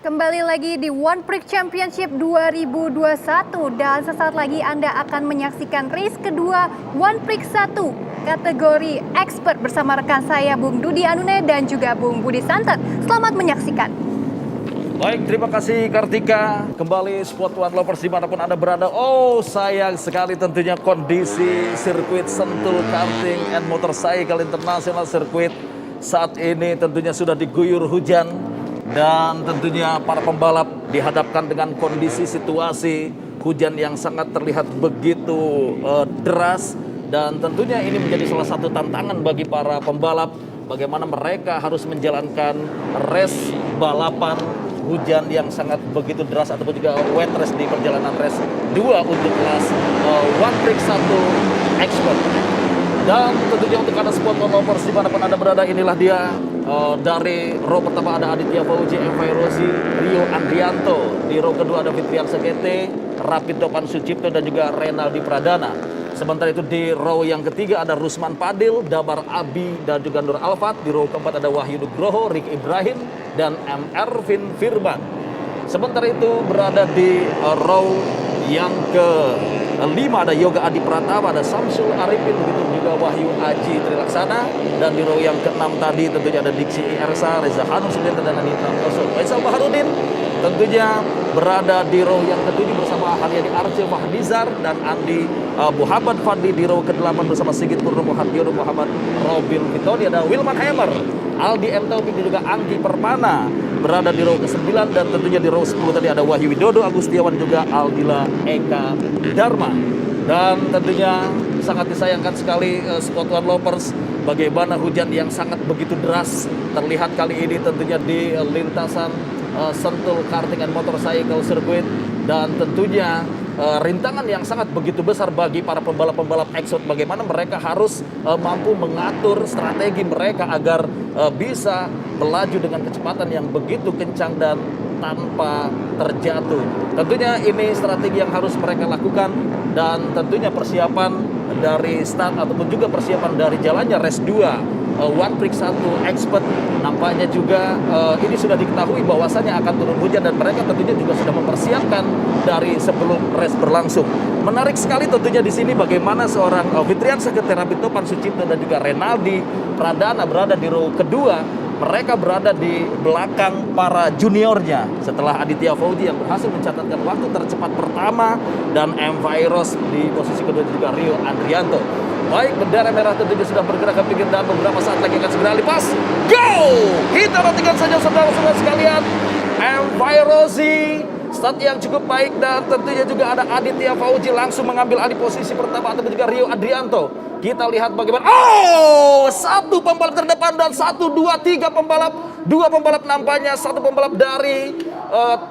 Kembali lagi di One Prix Championship 2021 dan sesaat lagi Anda akan menyaksikan race kedua One Prix 1 kategori expert bersama rekan saya Bung Dudi Anune dan juga Bung Budi Santet. Selamat menyaksikan. Baik, terima kasih Kartika. Kembali Sport One Lovers dimanapun Anda berada. Oh, sayang sekali tentunya kondisi sirkuit Sentul Karting and Motorcycle International Circuit saat ini tentunya sudah diguyur hujan. Dan tentunya para pembalap dihadapkan dengan kondisi situasi hujan yang sangat terlihat begitu deras. Dan tentunya ini menjadi salah satu tantangan bagi para pembalap. Bagaimana mereka harus menjalankan race balapan hujan yang sangat begitu deras ataupun juga wet race di perjalanan race 2 untuk kelas One Prix 1 Expert. Dan tentunya untuk Anda Sport One Lovers dimanapun Anda berada, inilah dia. Dari row pertama ada Aditya Fauzi, Envairozi, Rio Andrianto. Di row kedua ada Fitrian Sekete, Rapid Topan Sucipto dan juga Renaldi Pradana. Sementara itu di row yang ketiga ada Rusman Padil, Dabar Abi dan juga Nur Alfat. Di row keempat ada Wahyu Nugroho, Rick Ibrahim dan M. Ervin Firman. Sementara itu berada di row yang ke-5 ada Yoga Adi Pratama, ada Samsul Arifin, begitu juga Wahyu Aji Trilaksana. Dan di row yang ke-6 tadi tentunya ada Diksi Ersa, Reza Hanum Sudirta dan Anita Koso. Faisal Baharudin tentunya berada di row yang ke-7 bersama Haryadi Arce Fahdizar dan Andi Muhammad Fadli. Di row ke-8 bersama Sigit Purnomo Haryono Muhammad Robin Vitoni, ada Wilman Hammer, Aldi M. Taufik dan juga Anggi Permana berada di row ke-9. Dan tentunya di row 10 tadi ada Wahyu Widodo, Agustiawan juga Aldila Eka Dharma. Dan tentunya sangat disayangkan sekali Sport One Lovers, bagaimana hujan yang sangat begitu deras terlihat kali ini tentunya di lintasan Sentul Karting and Motorcycle Circuit. Dan tentunya rintangan yang sangat begitu besar bagi para pembalap-pembalap expert. Bagaimana mereka harus mampu mengatur strategi mereka agar bisa melaju dengan kecepatan yang begitu kencang dan tanpa terjatuh. Tentunya ini strategi yang harus mereka lakukan. Dan tentunya persiapan dari start ataupun juga persiapan dari jalannya race 2 One Prix 1 Expert, nampaknya juga ini sudah diketahui bahwasanya akan turun hujan dan mereka tentunya juga sudah mempersiapkan dari sebelum race berlangsung. Menarik sekali tentunya di sini bagaimana seorang Fitrian Sekete, Rapid Topan Sucipto dan juga Renaldi Pradana berada di row kedua. Mereka berada di belakang para juniornya setelah Aditya Fauzi yang berhasil mencatatkan waktu tercepat pertama dan Envairos di posisi kedua juga Rio Andrianto. Baik, bendera merah tentunya sudah bergerak ke pinggir dan beberapa saat lagi akan segera lepas. Go! Kita nantikan saja saudara-saudara sekalian. Envairozi start yang cukup baik dan tentunya juga ada Aditya Fauzi langsung mengambil alih posisi pertama ataupun juga Rio Andrianto. Kita lihat bagaimana, satu pembalap terdepan dan 1, 2, 3 pembalap. 2 pembalap nampaknya, 1 pembalap dari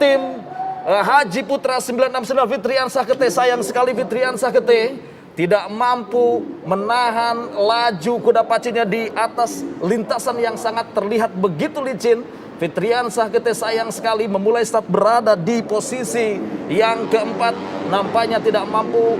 tim Haji Putra 969 Fitrian Sekete. Sayang sekali Fitrian Sekete tidak mampu menahan laju kuda pacunya di atas lintasan yang sangat terlihat begitu licin. Fitrian Sekete sayang sekali memulai start berada di posisi yang keempat, nampaknya tidak mampu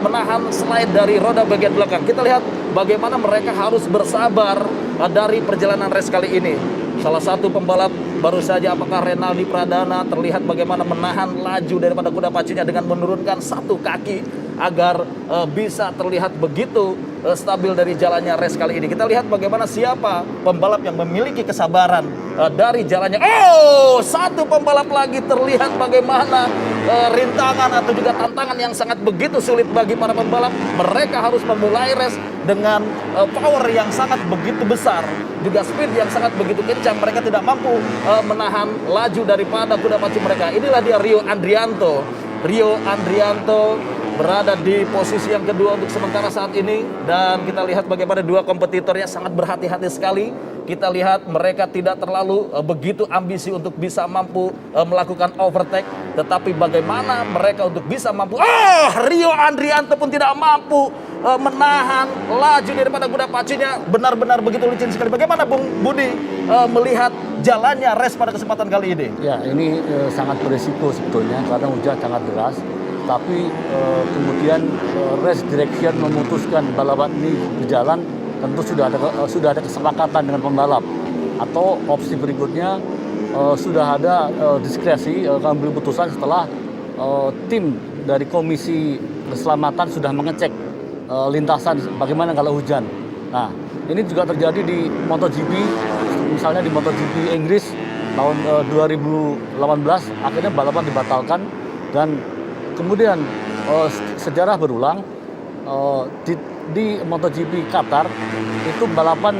menahan slide dari roda bagian belakang. Kita lihat bagaimana mereka harus bersabar dari perjalanan race kali ini. Salah satu pembalap baru saja, apakah Renaldi Pradana, terlihat bagaimana menahan laju daripada kuda pacunya dengan menurunkan satu kaki agar bisa terlihat begitu stabil dari jalannya race kali ini. Kita lihat bagaimana siapa pembalap yang memiliki kesabaran dari jalannya. Satu pembalap lagi, terlihat bagaimana rintangan atau juga tantangan yang sangat begitu sulit bagi para pembalap. Mereka harus memulai race dengan power yang sangat begitu besar, juga speed yang sangat begitu kencang. Mereka tidak mampu menahan laju daripada kuda pacu mereka. Inilah dia Rio Andrianto. Rio Andrianto berada di posisi yang kedua untuk sementara saat ini. Dan kita lihat bagaimana dua kompetitornya sangat berhati-hati sekali. Kita lihat mereka tidak terlalu begitu ambisi untuk bisa mampu melakukan overtake. Tetapi bagaimana mereka untuk bisa mampu, Rio Andrianto pun tidak mampu menahan laju daripada kuda pacunya. Benar-benar begitu licin sekali. Bagaimana Bung Budi melihat jalannya race pada kesempatan kali ini? Ya, ini sangat berisiko sebetulnya karena hujan sangat deras. Tapi kemudian race direction memutuskan balapan ini berjalan, tentu sudah ada kesepakatan dengan pembalap. Atau opsi berikutnya sudah ada diskresi mengambil putusan setelah tim dari Komisi Keselamatan sudah mengecek lintasan bagaimana kalau hujan. Nah, ini juga terjadi di MotoGP, misalnya di MotoGP Inggris tahun 2018 akhirnya balapan dibatalkan dan kemudian sejarah berulang di MotoGP Qatar itu balapan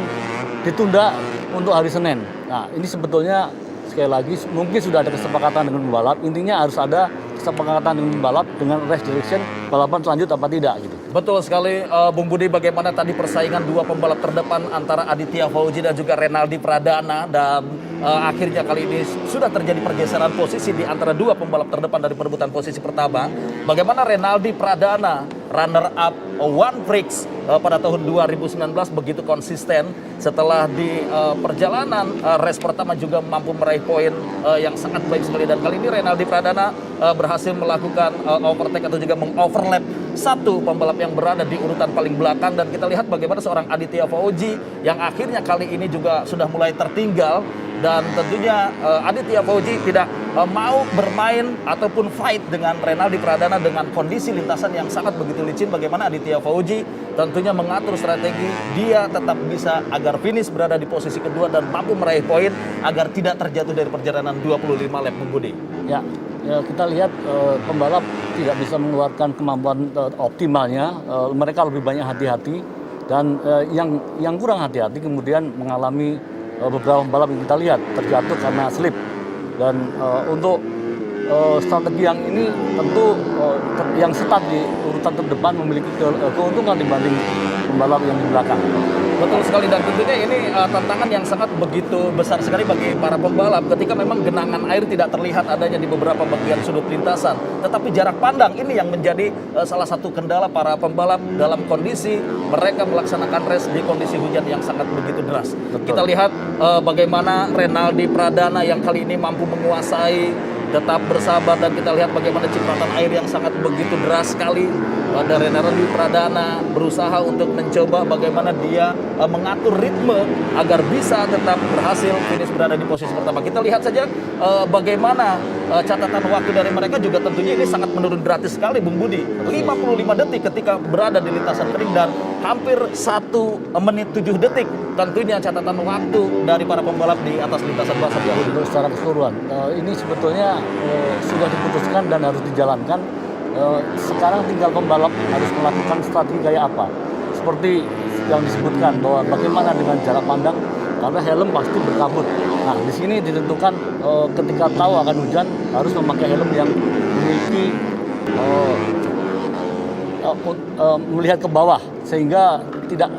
ditunda untuk hari Senin. Nah, ini sebetulnya sekali lagi mungkin sudah ada kesepakatan dengan pembalap, intinya harus ada kesepakatan dengan pembalap dengan race direction balapan selanjut apa tidak gitu. Betul sekali, Bung Budi, bagaimana tadi persaingan dua pembalap terdepan antara Aditya Fauji dan juga Renaldi Pradana, dan akhirnya kali ini sudah terjadi pergeseran posisi di antara dua pembalap terdepan dari perebutan posisi pertama. Bagaimana Renaldi Pradana, runner up One Prix pada tahun 2019 begitu konsisten setelah di perjalanan race pertama juga mampu meraih poin yang sangat baik sekali, dan kali ini Renaldi Pradana berhasil melakukan overtake atau juga mengoverlap satu pembalap yang berada di urutan paling belakang, dan kita lihat bagaimana seorang Aditya Fauji yang akhirnya kali ini juga sudah mulai tertinggal, dan tentunya Aditya Fauji tidak mau bermain ataupun fight dengan Renaldi Pradana dengan kondisi lintasan yang sangat begitu licin. Bagaimana Aditya Fauji tentunya mengatur strategi dia tetap bisa agar finish berada di posisi kedua dan mampu meraih poin agar tidak terjatuh dari perjalanan 25 lap, Bung Budi. Ya, kita lihat pembalap tidak bisa mengeluarkan kemampuan optimalnya. Mereka lebih banyak hati-hati, dan yang kurang hati-hati kemudian mengalami beberapa pembalap yang kita lihat terjatuh karena slip. Dan untuk strategi yang ini tentu yang start di urutan terdepan memiliki keuntungan dibanding pembalap yang di belakang. Betul sekali, dan tentunya ini tantangan yang sangat begitu besar sekali bagi para pembalap ketika memang genangan air tidak terlihat adanya di beberapa bagian sudut lintasan. Tetapi jarak pandang ini yang menjadi salah satu kendala para pembalap dalam kondisi mereka melaksanakan race di kondisi hujan yang sangat begitu deras. Betul. Kita lihat bagaimana Renaldi Pradana yang kali ini mampu menguasai, tetap bersabar, dan kita lihat bagaimana cipratan air yang sangat begitu deras sekali. Ada Renaldi Pradana berusaha untuk mencoba bagaimana dia mengatur ritme agar bisa tetap berhasil finish berada di posisi pertama. Kita lihat saja bagaimana catatan waktu dari mereka juga tentunya ini sangat menurun gratis sekali, Bung Budi. 55 detik ketika berada di lintasan kering dan hampir 1 menit 7 detik tentunya catatan waktu dari para pembalap di atas lintasan basah. Untuk secara keseluruhan, ini sebetulnya sudah diputuskan dan harus dijalankan. Sekarang tinggal pembalap harus melakukan strategi kayak apa. Seperti yang disebutkan bahwa bagaimana dengan jarak pandang, karena helm pasti berkabut. Nah, di sini ditentukan ketika tahu akan hujan harus memakai helm yang memiliki melihat ke bawah sehingga tidak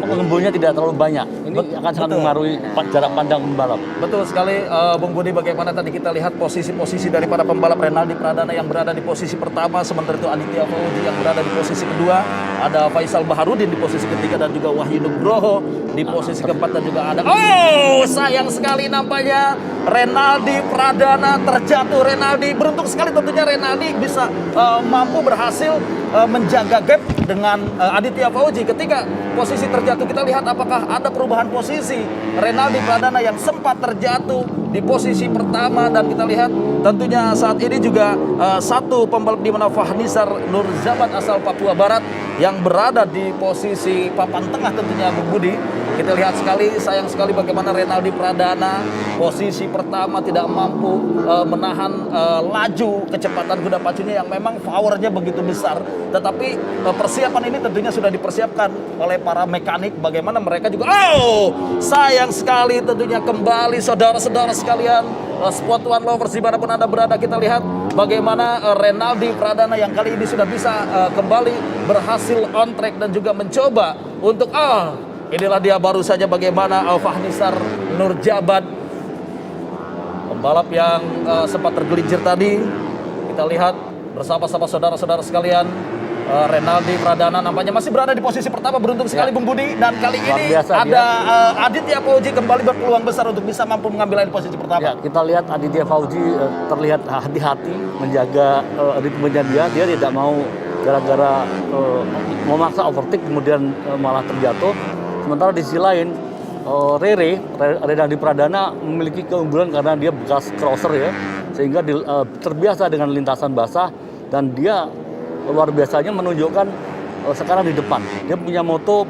pengembulnya tidak terlalu banyak. Ini akan sangat mempengaruhi jarak pandang pembalap. Betul sekali, Bung Budi, bagaimana tadi kita lihat posisi-posisi dari para pembalap. Renaldi Pradana yang berada di posisi pertama, sementara itu Aditya Fauji yang berada di posisi kedua, ada Faisal Baharudin di posisi ketiga, dan juga Wahyu Nugroho di posisi keempat, dan juga ada sayang sekali nampaknya Renaldi Pradana terjatuh. Renaldi beruntung sekali tentunya, Renaldi bisa mampu berhasil menjaga gap dengan Aditya Fauji. Ketika posisi terjatuh, kita lihat apakah ada perubahan posisi. Renaldi Pradana yang sempat terjatuh di posisi pertama, dan kita lihat tentunya saat ini juga satu pembalap di mana Fahnisar Nurjabat asal Papua Barat yang berada di posisi papan tengah tentunya, Bung Budi. Kita lihat sekali, sayang sekali bagaimana Renaldi Pradana posisi pertama tidak mampu menahan laju kecepatan kuda pacunya yang memang powernya begitu besar. Tetapi persiapan ini tentunya sudah dipersiapkan oleh para mekanik, bagaimana mereka juga sayang sekali tentunya kembali saudara-saudara sekalian, Sport One Lovers dimanapun Anda berada, kita lihat bagaimana Renaldi Pradana yang kali ini sudah bisa kembali berhasil on track dan juga mencoba untuk inilah dia baru saja bagaimana Fahnisar Nurjabat, pembalap yang sempat tergelincir tadi. Kita lihat bersama-sama saudara-saudara sekalian, Renaldi Pradana nampaknya masih berada di posisi pertama, beruntung sekali Bung Budi, dan kali ini ada Aditya Fauji kembali berpeluang besar untuk bisa mampu mengambil alih posisi pertama. Ya, kita lihat Aditya Fauji terlihat hati-hati menjaga ritmenya dia tidak mau gara-gara memaksa overtake kemudian malah terjatuh. Sementara di sisi lain Renaldi Pradana memiliki keunggulan karena dia bekas crosser ya, sehingga terbiasa dengan lintasan basah dan dia luar biasanya menunjukkan sekarang di depan. Dia punya moto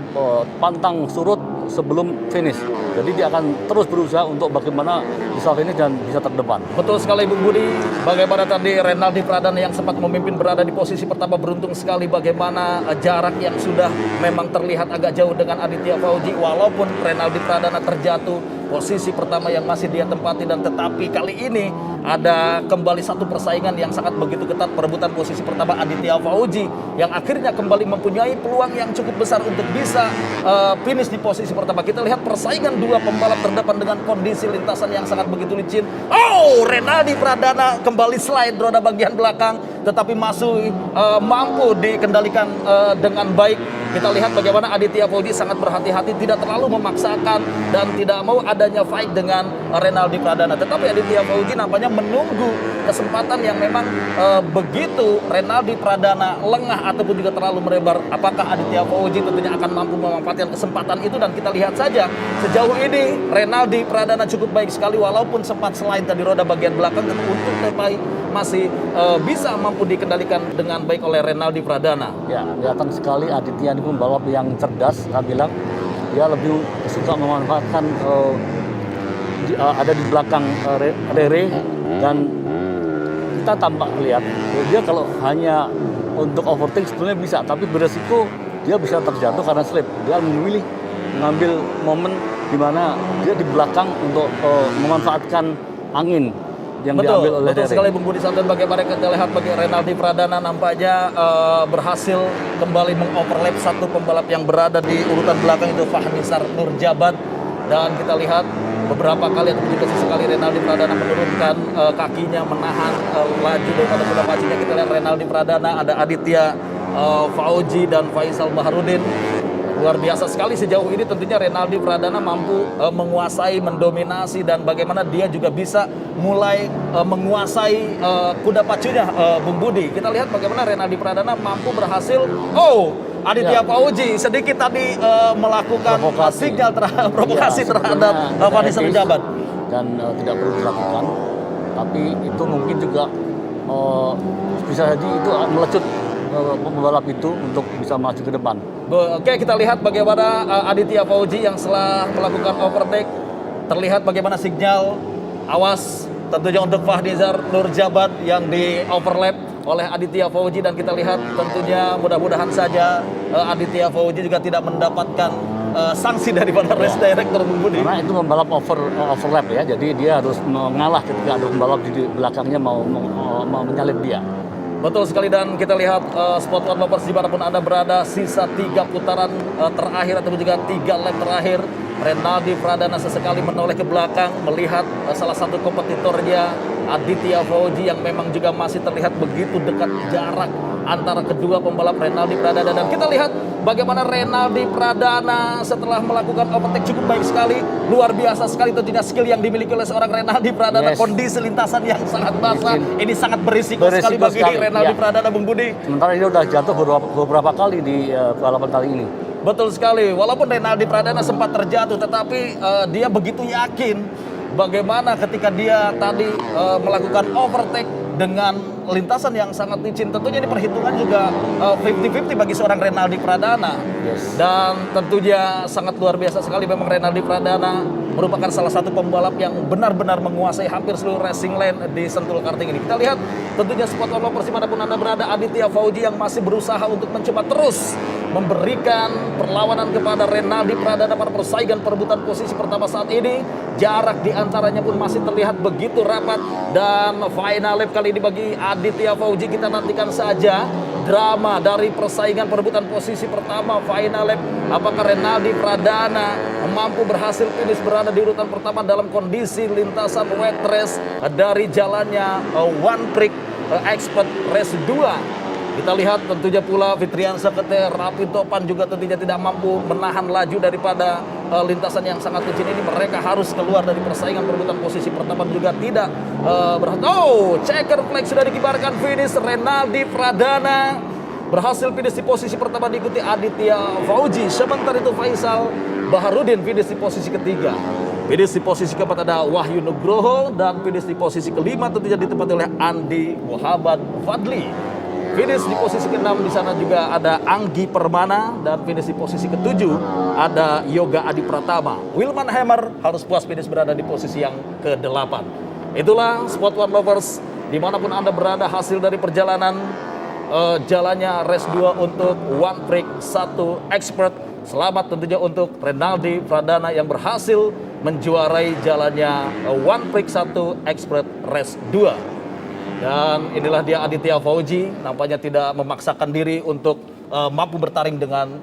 pantang surut sebelum finish. Jadi dia akan terus berusaha untuk bagaimana bisa finish dan bisa terdepan. Betul sekali Bung Budi, bagaimana tadi Renaldi Pradana yang sempat memimpin berada di posisi pertama, beruntung sekali bagaimana jarak yang sudah memang terlihat agak jauh dengan Aditya Fauji, walaupun Renaldi Pradana terjatuh posisi pertama yang masih dia tempati, dan tetapi kali ini ada kembali satu persaingan yang sangat begitu ketat, perebutan posisi pertama Aditya Fauji yang akhirnya kembali mempunyai peluang yang cukup besar untuk bisa finish di posisi pertama. Kita lihat persaingan dua pembalap terdepan dengan kondisi lintasan yang sangat begitu licin. Oh, Renaldi Pradana kembali slide roda bagian belakang, tetapi masih mampu dikendalikan dengan baik. Kita lihat bagaimana Aditya Fauji sangat berhati-hati, tidak terlalu memaksakan dan tidak mau adanya fight dengan Renaldi Pradana. Tetapi Aditya Fauji nampaknya menunggu kesempatan yang memang begitu Renaldi Pradana lengah ataupun juga terlalu melebar. Apakah Aditya Fauji tentunya akan mampu memanfaatkan kesempatan itu, dan kita lihat saja sejauh ini Renaldi Pradana cukup baik sekali, walaupun sempat slide tadi roda bagian belakang, untuk tepai masih bisa mampu dikendalikan dengan baik oleh Renaldi Pradana. Ya, kelihatan sekali Aditya ini pembalap yang cerdas. Saya bilang dia lebih suka memanfaatkan ada di belakang Rere, dan kita tampak lihat dia kalau hanya untuk overtake sebenarnya bisa, tapi beresiko dia bisa terjatuh karena slip. Dia memilih mengambil momen di mana dia di belakang untuk memanfaatkan angin yang diambil oleh Betul Rere. sekali Bung Budi Santan, bagaimana kita lihat bagi Renaldi Pradana nampaknya berhasil kembali mengoverlap satu pembalap yang berada di urutan belakang, itu Fahnisar Nurjabat, dan kita lihat beberapa kali atau juga sesekali Renaldi Pradana menurunkan kakinya menahan laju daripada kuda pacinya. Kita lihat Renaldi Pradana, ada Aditya Fauji dan Faisal Baharudin. Luar biasa sekali sejauh ini, tentunya Renaldi Pradana mampu menguasai, mendominasi, dan bagaimana dia juga bisa mulai menguasai kuda pacunya, Bung Budi. Kita lihat bagaimana Renaldi Pradana mampu berhasil. Aditya Fauji sedikit tadi melakukan sinyal provokasi terhadap Fahnisar Nurjabat, dan tidak perlu dilakukan. Tapi itu mungkin juga bisa jadi itu melecut pembalap itu untuk bisa maju ke depan. Oke, kita lihat bagaimana Aditya Fauji yang setelah melakukan overtake, terlihat bagaimana sinyal awas tentunya untuk Fahnisar Nurjabat yang di overlap oleh Aditya Fauji, dan kita lihat tentunya mudah-mudahan saja Aditya Fauji juga tidak mendapatkan sanksi daripada race director, Bung Budi. Karena itu pembalap overlap ya, jadi dia harus mengalah ketika ada pembalap di belakangnya mau menyalip dia. Betul sekali, dan kita lihat Sport One Lovers dimanapun Anda berada, sisa 3 putaran terakhir ataupun juga 3 lap terakhir. Renaldi Pradana sesekali menoleh ke belakang melihat salah satu kompetitornya Aditya Fauji yang memang juga masih terlihat begitu dekat jarak antara kedua pembalap Renaldi Pradana. Dan kita lihat bagaimana Renaldi Pradana setelah melakukan overtake cukup baik sekali, luar biasa sekali tentunya skill yang dimiliki oleh seorang Renaldi Pradana. Kondisi lintasan yang sangat basah, ini sangat berisiko sekali bagi Renaldi Pradana, Bung Budi. Sementara dia sudah jatuh beberapa kali di balapan kali ini. Betul sekali, walaupun Renaldi Pradana sempat terjatuh, tetapi dia begitu yakin bagaimana ketika dia tadi melakukan overtake dengan lintasan yang sangat licin. Tentunya ini perhitungan juga 50-50 bagi seorang Renaldi Pradana. Dan tentunya sangat luar biasa sekali memang Renaldi Pradana merupakan salah satu pembalap yang benar-benar menguasai hampir seluruh racing lane di Sentul Karting ini. Kita lihat tentunya Sport One Lovers dimanapun Anda berada, Aditya Fauji yang masih berusaha untuk mencoba terus memberikan perlawanan kepada Renaldi Pradana pada persaingan perebutan posisi pertama saat ini. Jarak di antaranya pun masih terlihat begitu rapat, dan final lap kali ini bagi Aditya Fauji kita nantikan saja drama dari persaingan perebutan posisi pertama final lap. Apakah Renaldi Pradana mampu berhasil finish berada di urutan pertama dalam kondisi lintasan wet race dari jalannya One Prix Expert Race 2. Kita lihat tentunya pula Fitriansyah Kete, Rapi Topan juga tentunya tidak mampu menahan laju daripada lintasan yang sangat licin ini. Mereka harus keluar dari persaingan perebutan posisi pertama, juga tidak berhasil. Checker flag sudah dikibarkan, finish Renaldi Pradana berhasil finish di posisi pertama diikuti Aditya Fauji. Sementara itu Faisal Baharudin finish di posisi ketiga. Finish di posisi keempat ada Wahyu Nugroho dan finish di posisi kelima tentunya ditempati oleh Andi Muhammad Fadli. Finish di posisi keenam di sana juga ada Anggi Permana dan finish di posisi ketujuh ada Yoga Adi Pratama. Wilman Hammer harus puas finish berada di posisi yang ke-8. Itulah Sport One Lovers, dimanapun Anda berada, hasil dari perjalanan jalannya race 2 untuk One Prix 1 Expert. Selamat tentunya untuk Renaldi Pradana yang berhasil menjuarai jalannya One Prix 1 Expert Race 2. Dan inilah dia Aditya Fauji, nampaknya tidak memaksakan diri untuk mampu bertaring dengan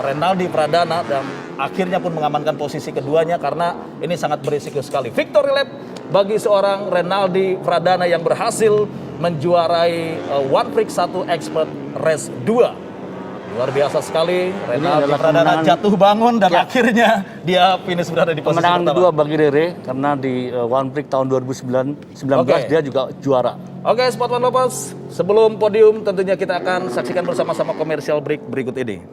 Renaldi Pradana dan akhirnya pun mengamankan posisi keduanya karena ini sangat berisiko sekali. Victory lap bagi seorang Renaldi Pradana yang berhasil menjuarai One Prix 1 Expert Race 2. Luar biasa sekali, Renaldi Pradana jatuh bangun dan akhirnya dia finish berada di posisi kemenangan pertama. kedua bagi Rere karena di One Prix tahun 2019 dia juga juara. Oke, Sport One Lovers, sebelum podium tentunya kita akan saksikan bersama-sama komersial break berikut ini.